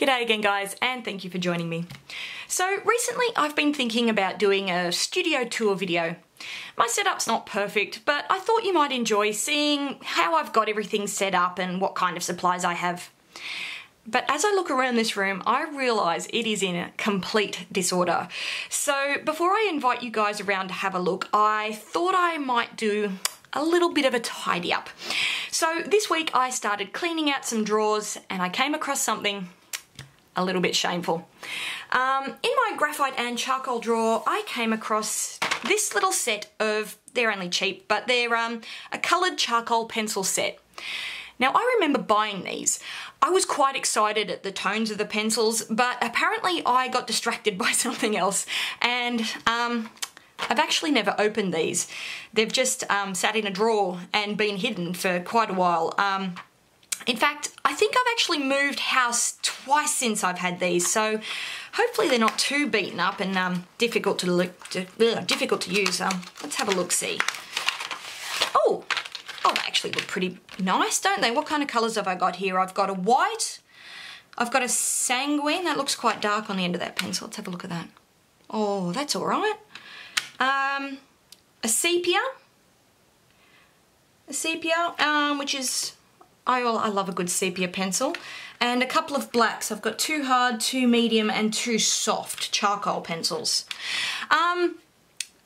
G'day again guys, and thank you for joining me. So recently I've been thinking about doing a studio tour video. My setup's not perfect, but I thought you might enjoy seeing how I've got everything set up and what kind of supplies I have. But as I look around this room, I realise it is in a complete disorder. So before I invite you guys around to have a look, I thought I might do a little bit of a tidy up. So this week I started cleaning out some drawers and I came across something a little bit shameful. In my graphite and charcoal drawer, I came across this little set of, they're only cheap, but they're a coloured charcoal pencil set. Now I remember buying these. I was quite excited at the tones of the pencils, but apparently I got distracted by something else, and I've actually never opened these. They've just sat in a drawer and been hidden for quite a while. In fact, I think I've actually moved house twice since I've had these, so hopefully they're not too beaten up and difficult to use. Let's have a look-see. Oh, they actually look pretty nice, don't they? What kind of colours have I got here? I've got a white, I've got a sanguine, that looks quite dark on the end of that pencil. Let's have a look at that. Oh, that's all right. A sepia, which is, I love a good sepia pencil, and a couple of blacks. I've got 2 hard, 2 medium and 2 soft charcoal pencils.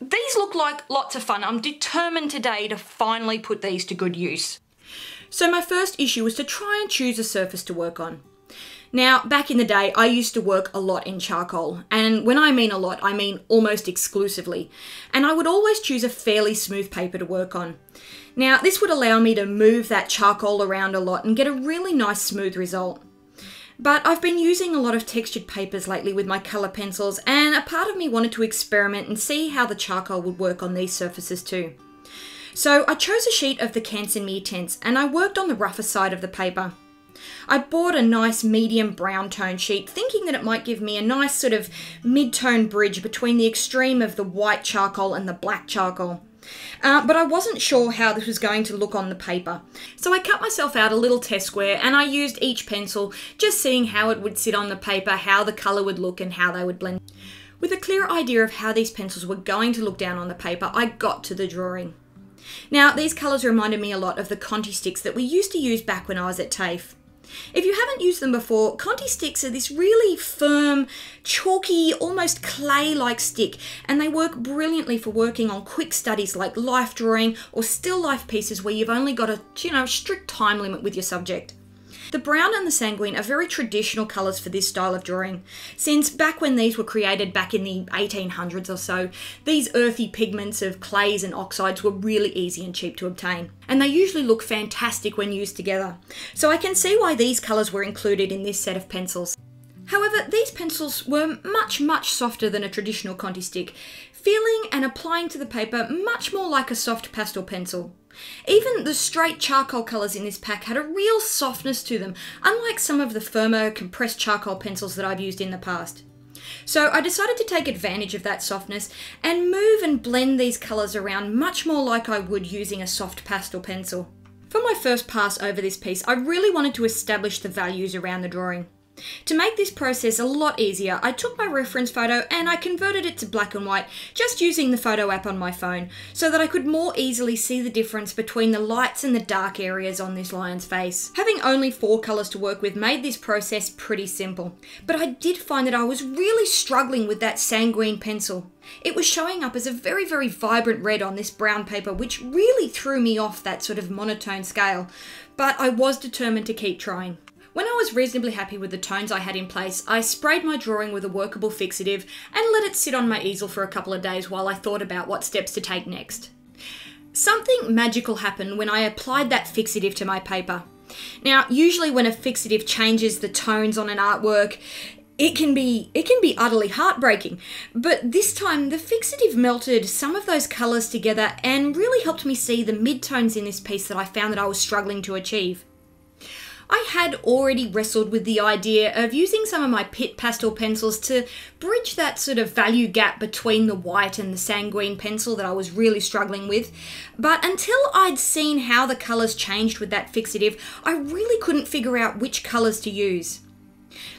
These look like lots of fun. I'm determined today to finally put these to good use. So my first issue was to try and choose a surface to work on. Now, back in the day, I used to work a lot in charcoal, and when I mean a lot, I mean almost exclusively, and I would always choose a fairly smooth paper to work on. Now, this would allow me to move that charcoal around a lot and get a really nice smooth result. But I've been using a lot of textured papers lately with my colour pencils, and a part of me wanted to experiment and see how the charcoal would work on these surfaces too. So I chose a sheet of the Canson mi-tients, and I worked on the rougher side of the paper. I bought a nice medium brown tone sheet, thinking that it might give me a nice sort of mid-tone bridge between the extreme of the white charcoal and the black charcoal. But I wasn't sure how this was going to look on the paper. So I cut myself out a little test square and I used each pencil, just seeing how it would sit on the paper, how the colour would look and how they would blend. With a clear idea of how these pencils were going to look down on the paper, I got to the drawing. Now, these colours reminded me a lot of the Conti sticks that we used to use back when I was at TAFE. If you haven't used them before, Conti sticks are this really firm, chalky, almost clay-like stick, and they work brilliantly for working on quick studies like life drawing or still life pieces where you've only got a, strict time limit with your subject. The brown and the sanguine are very traditional colours for this style of drawing, since back when these were created back in the 1800s or so, these earthy pigments of clays and oxides were really easy and cheap to obtain. And they usually look fantastic when used together. So I can see why these colours were included in this set of pencils. However, these pencils were much softer than a traditional Conti stick, feeling and applying to the paper much more like a soft pastel pencil. Even the straight charcoal colours in this pack had a real softness to them, unlike some of the firmer compressed charcoal pencils that I've used in the past. So I decided to take advantage of that softness and move and blend these colours around much more like I would using a soft pastel pencil. For my first pass over this piece, I really wanted to establish the values around the drawing. To make this process a lot easier, I took my reference photo and I converted it to black and white, just using the photo app on my phone, so that I could more easily see the difference between the lights and the dark areas on this lion's face. Having only 4 colours to work with made this process pretty simple, but I did find that I was really struggling with that sanguine pencil. It was showing up as a very vibrant red on this brown paper, which really threw me off that sort of monotone scale, but I was determined to keep trying. When I was reasonably happy with the tones I had in place, I sprayed my drawing with a workable fixative and let it sit on my easel for a couple of days while I thought about what steps to take next. Something magical happened when I applied that fixative to my paper. Now, usually when a fixative changes the tones on an artwork, it can be utterly heartbreaking, but this time the fixative melted some of those colours together and really helped me see the mid-tones in this piece that I found that I was struggling to achieve. I had already wrestled with the idea of using some of my Pitt pastel pencils to bridge that sort of value gap between the white and the sanguine pencil that I was really struggling with, but until I'd seen how the colours changed with that fixative, I really couldn't figure out which colours to use.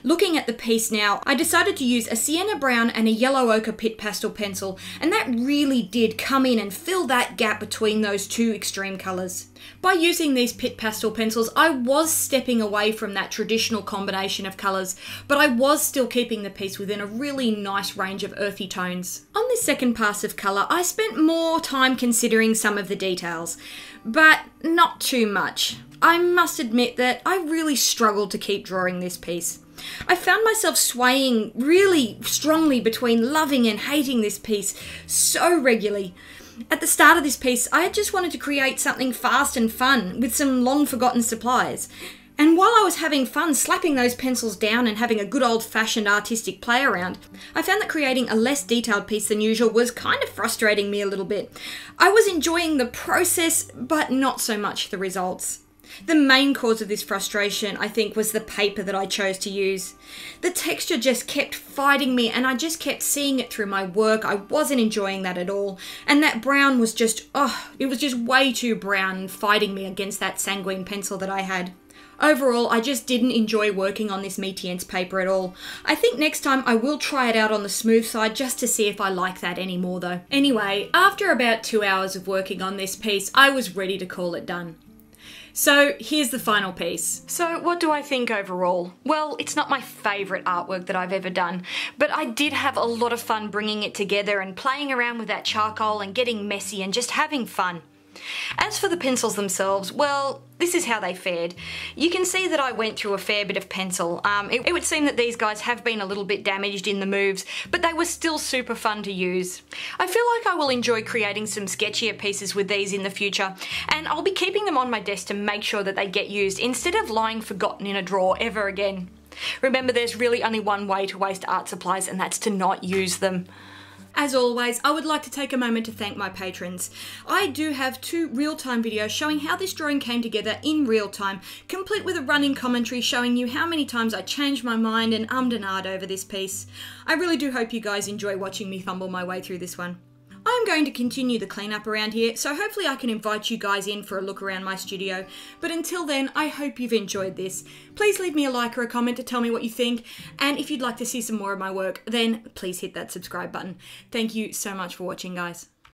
Looking at the piece now, I decided to use a sienna brown and a yellow ochre pit pastel pencil, and that really did come in and fill that gap between those two extreme colours. By using these pit pastel pencils, I was stepping away from that traditional combination of colours, but I was still keeping the piece within a really nice range of earthy tones. On this second pass of colour, I spent more time considering some of the details, but not too much. I must admit that I really struggled to keep drawing this piece. I found myself swaying really strongly between loving and hating this piece so regularly. At the start of this piece, I just wanted to create something fast and fun with some long-forgotten supplies. And while I was having fun slapping those pencils down and having a good old-fashioned artistic play around, I found that creating a less detailed piece than usual was kind of frustrating me a little bit. I was enjoying the process, but not so much the results. The main cause of this frustration, I think, was the paper that I chose to use. The texture just kept fighting me and I just kept seeing it through my work. I wasn't enjoying that at all. And that brown was just, it was just way too brown and fighting me against that sanguine pencil that I had. Overall, I just didn't enjoy working on this mi-tients paper at all. I think next time I will try it out on the smooth side just to see if I like that anymore though. Anyway, after about 2 hours of working on this piece, I was ready to call it done. So here's the final piece. So what do I think overall? Well, it's not my favourite artwork that I've ever done, but I did have a lot of fun bringing it together and playing around with that charcoal and getting messy and just having fun. As for the pencils themselves, well, this is how they fared. You can see that I went through a fair bit of pencil. It would seem that these guys have been a little bit damaged in the moves, but they were still super fun to use. I feel like I will enjoy creating some sketchier pieces with these in the future, and I'll be keeping them on my desk to make sure that they get used instead of lying forgotten in a drawer ever again. Remember, there's really only one way to waste art supplies, and that's to not use them. As always, I would like to take a moment to thank my patrons. I do have 2 real-time videos showing how this drawing came together in real time, complete with a running commentary showing you how many times I changed my mind and ummed and ahed over this piece. I really do hope you guys enjoy watching me fumble my way through this one. I'm going to continue the cleanup around here, so hopefully I can invite you guys in for a look around my studio. But until then, I hope you've enjoyed this. Please leave me a like or a comment to tell me what you think, and if you'd like to see some more of my work, then please hit that subscribe button. Thank you so much for watching, guys.